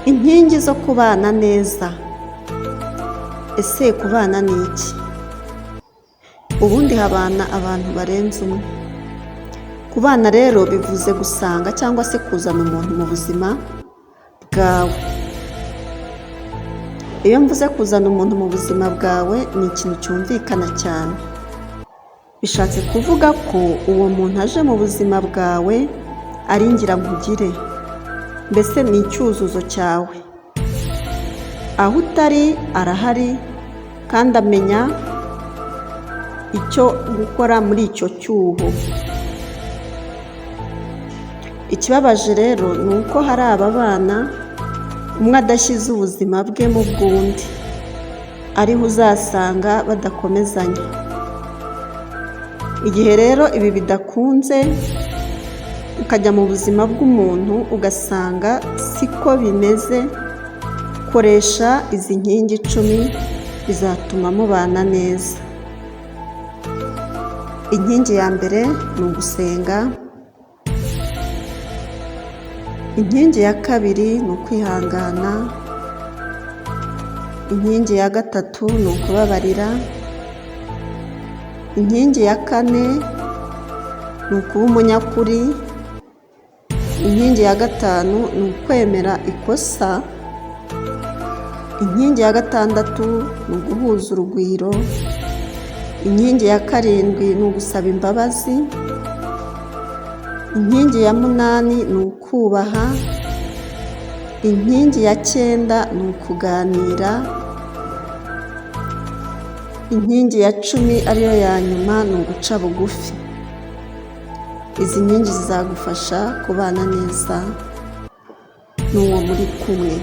Inkingi zo kubana neza. Ese kubana ni iki? Ubundi habana abantu barenze umwe. Kubana rero bivuze gusanga cyangwa se kuzana umuntu mu buzima bwawe. Iyo mvuze kuzana umuntu mu buzima bwawe ni ikintu cyumvikana cyane. Bishatse kuvuga ko uwo muntu aje mu buzima bwawe ari ngirankugire. Mbese ni icyuzuzo cyawe. Aho utari arahari kandi amenya icyo gukora muri icyo cyuho. Ikibabaje rero ni uko hari ababana umwe adashyize ubuzima bwe mu bw'undi, ariho uzasanga badakomezanya. Igihe rero ibi bidakunze, ukajya mu buzima bw'umuntu ugasanga siko bimeze, koresha izi nkingi 10 bizatuma mubana neza. Inkingi ya mbere ni ugusenga. Inkingi ya kabiri ni ukwihangana. Inkingi ya gatatu ni ukubabarira. Inkingi ya kane ni ukuba umunyakuri. Inkingi ya gatanu ni ukwemera ikosa. Inkingi ya gatandatu ni uguhuza urugwiro. Inkingi ya karindwi ni ugusaba imbabazi. Inkingi ya 8 ni ukubaha. Inkingi ya 9 ni ukuganira. Inkingi ya 10 ariyo ya nyuma ni uguca bugufi. Izi nkingi zizagufasha kubana neza n'uwo muri kumwe.